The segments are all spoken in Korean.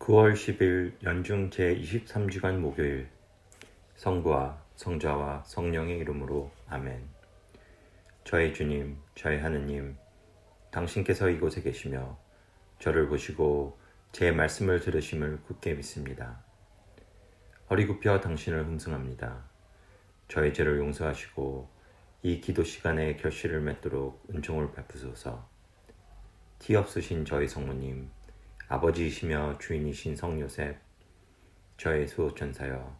9월 10일 연중 제23주간 목요일 성부와 성자와 성령의 이름으로 아멘. 저의 주님, 저의 하느님, 당신께서 이곳에 계시며 저를 보시고 제 말씀을 들으심을 굳게 믿습니다. 허리 굽혀 당신을 hun승합니다. 저의 죄를 용서하시고 이 기도 시간에 결실을 맺도록 은총을 베푸소서. 티 없으신 저희 성모님, 아버지이시며 주인이신 성요셉, 저의 수호천사여,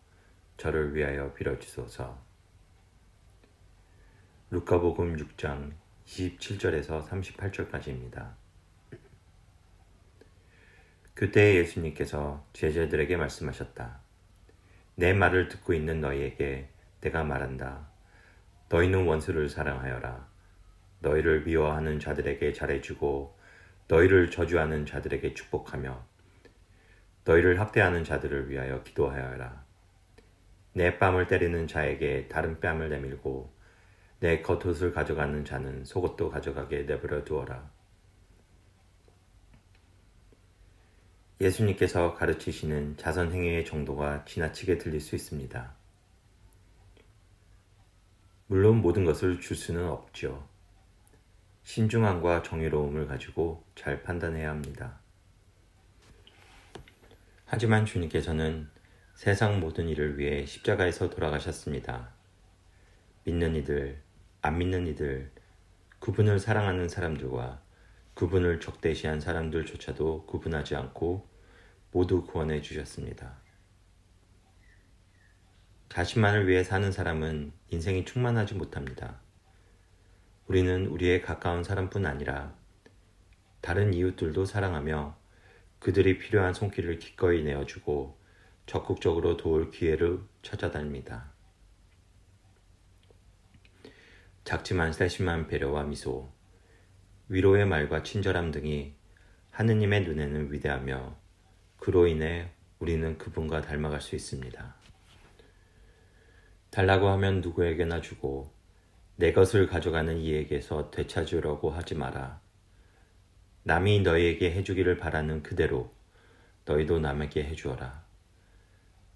저를 위하여 빌어주소서. 루카복음 6장 27절에서 38절까지입니다. 그때 예수님께서 제자들에게 말씀하셨다. 내 말을 듣고 있는 너희에게 내가 말한다. 너희는 원수를 사랑하여라. 너희를 미워하는 자들에게 잘해주고 너희를 저주하는 자들에게 축복하며 너희를 학대하는 자들을 위하여 기도하여라. 내 뺨을 때리는 자에게 다른 뺨을 내밀고 내 겉옷을 가져가는 자는 속옷도 가져가게 내버려 두어라. 예수님께서 가르치시는 자선행위의 정도가 지나치게 들릴 수 있습니다. 물론 모든 것을 줄 수는 없죠. 신중함과 정의로움을 가지고 잘 판단해야 합니다. 하지만 주님께서는 세상 모든 일을 위해 십자가에서 돌아가셨습니다. 믿는 이들, 안 믿는 이들, 그분을 사랑하는 사람들과 그분을 적대시한 사람들조차도 구분하지 않고 모두 구원해 주셨습니다. 자신만을 위해 사는 사람은 인생이 충만하지 못합니다. 우리는 우리의 가까운 사람뿐 아니라 다른 이웃들도 사랑하며 그들이 필요한 손길을 기꺼이 내어주고 적극적으로 도울 기회를 찾아다닙니다. 작지만 세심한 배려와 미소, 위로의 말과 친절함 등이 하느님의 눈에는 위대하며 그로 인해 우리는 그분과 닮아갈 수 있습니다. 달라고 하면 누구에게나 주고 내 것을 가져가는 이에게서 되찾으려고 하지 마라. 남이 너희에게 해주기를 바라는 그대로 너희도 남에게 해주어라.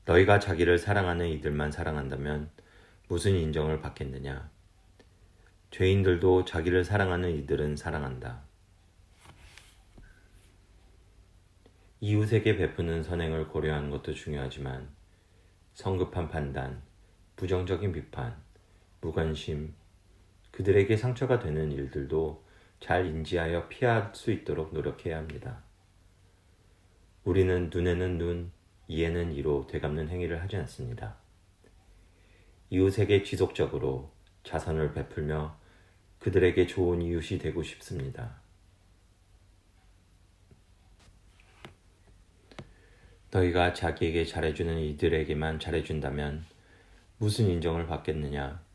너희가 자기를 사랑하는 이들만 사랑한다면 무슨 인정을 받겠느냐. 죄인들도 자기를 사랑하는 이들은 사랑한다. 이웃에게 베푸는 선행을 고려하는 것도 중요하지만 성급한 판단, 부정적인 비판, 무관심, 그들에게 상처가 되는 일들도 잘 인지하여 피할 수 있도록 노력해야 합니다. 우리는 눈에는 눈, 이에는 이로 되갚는 행위를 하지 않습니다. 이웃에게 지속적으로 자선을 베풀며 그들에게 좋은 이웃이 되고 싶습니다. 너희가 자기에게 잘해주는 이들에게만 잘해준다면 무슨 인정을 받겠느냐?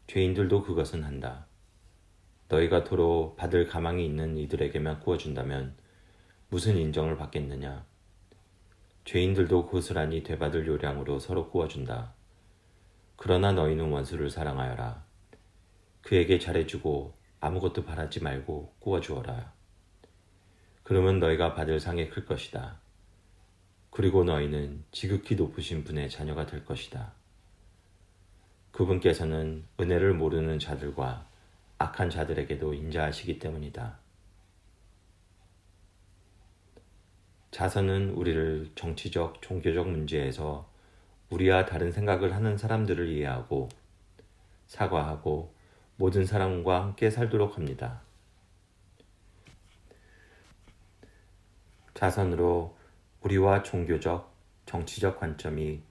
죄인들도 그것은 한다. 너희가 도로 받을 가망이 있는 이들에게만 구워준다면 무슨 인정을 받겠느냐? 죄인들도 고스란히 되받을 요량으로 서로 구워준다. 그러나 너희는 원수를 사랑하여라. 그에게 잘해주고 아무것도 바라지 말고 구워주어라. 그러면 너희가 받을 상이 클 것이다. 그리고 너희는 지극히 높으신 분의 자녀가 될 것이다. 그분께서는 은혜를 모르는 자들과 악한 자들에게도 인자하시기 때문이다. 자선은 우리를 정치적, 종교적 문제에서 우리와 다른 생각을 하는 사람들을 이해하고 사과하고 모든 사람과 함께 살도록 합니다. 자선으로 우리와 종교적, 정치적 관점이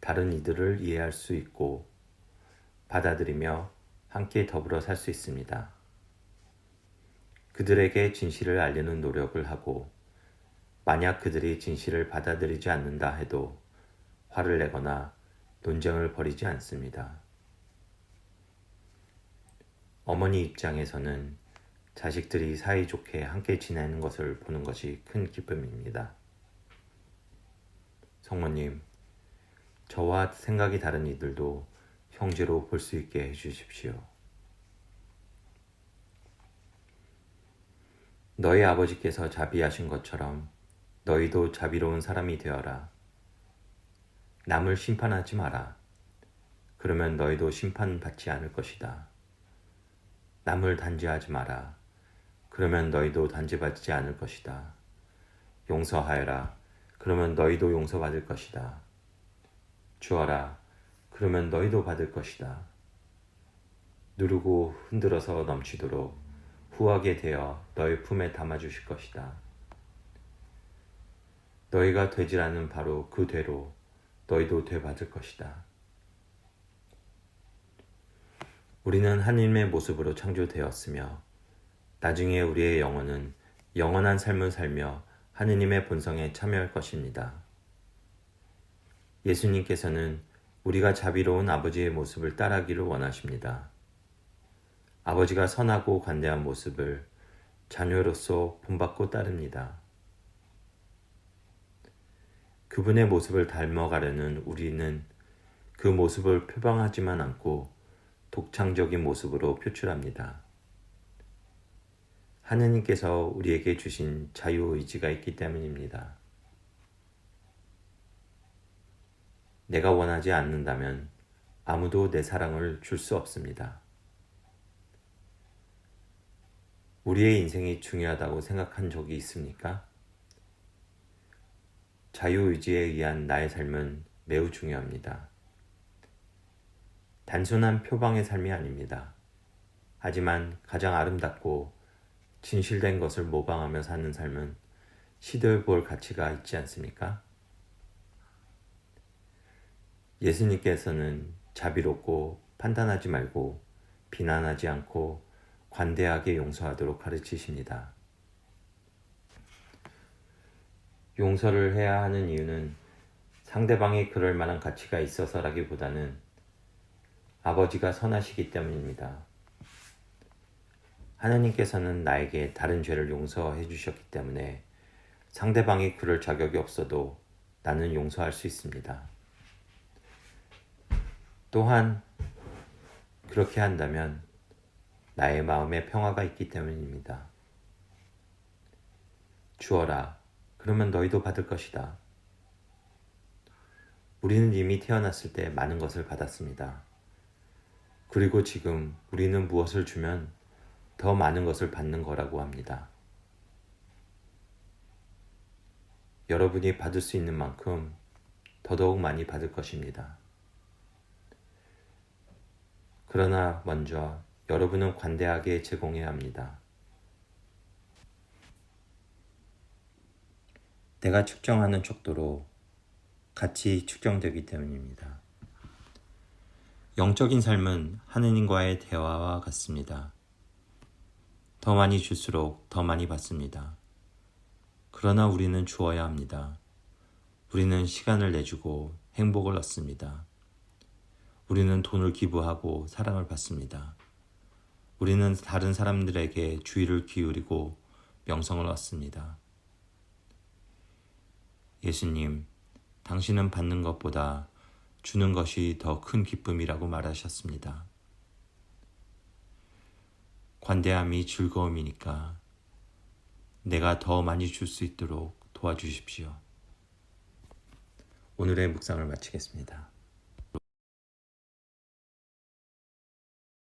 다른 이들을 이해할 수 있고 받아들이며 함께 더불어 살 수 있습니다. 그들에게 진실을 알리는 노력을 하고 만약 그들이 진실을 받아들이지 않는다 해도 화를 내거나 논쟁을 벌이지 않습니다. 어머니 입장에서는 자식들이 사이좋게 함께 지내는 것을 보는 것이 큰 기쁨입니다. 성모님, 저와 생각이 다른 이들도 형제로 볼 수 있게 해주십시오. 너희 아버지께서 자비하신 것처럼 너희도 자비로운 사람이 되어라. 남을 심판하지 마라. 그러면 너희도 심판받지 않을 것이다. 남을 단죄하지 마라. 그러면 너희도 단죄받지 않을 것이다. 용서하여라. 그러면 너희도 용서받을 것이다. 주어라. 그러면 너희도 받을 것이다. 누르고 흔들어서 넘치도록 후하게 되어 너희 품에 담아주실 것이다. 너희가 되질 않은 바로 그 되로 너희도 되받을 것이다. 우리는 하나님의 모습으로 창조되었으며 나중에 우리의 영혼은 영원한 삶을 살며 하느님의 본성에 참여할 것입니다. 예수님께서는 우리가 자비로운 아버지의 모습을 따라하기를 원하십니다. 아버지가 선하고 관대한 모습을 자녀로서 본받고 따릅니다. 그분의 모습을 닮아가려는 우리는 그 모습을 표방하지만 않고 독창적인 모습으로 표출합니다. 하느님께서 우리에게 주신 자유의지가 있기 때문입니다. 내가 원하지 않는다면 아무도 내 사랑을 줄 수 없습니다. 우리의 인생이 중요하다고 생각한 적이 있습니까? 자유의지에 의한 나의 삶은 매우 중요합니다. 단순한 표방의 삶이 아닙니다. 하지만 가장 아름답고 진실된 것을 모방하며 사는 삶은 시도해 볼 가치가 있지 않습니까? 예수님께서는 자비롭고 판단하지 말고 비난하지 않고 관대하게 용서하도록 가르치십니다. 용서를 해야 하는 이유는 상대방이 그럴 만한 가치가 있어서라기보다는 아버지가 선하시기 때문입니다. 하나님께서는 나에게 다른 죄를 용서해 주셨기 때문에 상대방이 그럴 자격이 없어도 나는 용서할 수 있습니다. 또한 그렇게 한다면 나의 마음에 평화가 있기 때문입니다. 주어라. 그러면 너희도 받을 것이다. 우리는 이미 태어났을 때 많은 것을 받았습니다. 그리고 지금 우리는 무엇을 주면 더 많은 것을 받는 거라고 합니다. 여러분이 받을 수 있는 만큼 더더욱 많이 받을 것입니다. 그러나 먼저 여러분은 관대하게 제공해야 합니다. 내가 측정하는 척도로 같이 측정되기 때문입니다. 영적인 삶은 하느님과의 대화와 같습니다. 더 많이 줄수록 더 많이 받습니다. 그러나 우리는 주어야 합니다. 우리는 시간을 내주고 행복을 얻습니다. 우리는 돈을 기부하고 사랑을 받습니다. 우리는 다른 사람들에게 주의를 기울이고 명성을 얻습니다. 예수님, 당신은 받는 것보다 주는 것이 더 큰 기쁨이라고 말하셨습니다. 관대함이 즐거움이니까 내가 더 많이 줄 수 있도록 도와주십시오. 오늘의 묵상을 마치겠습니다.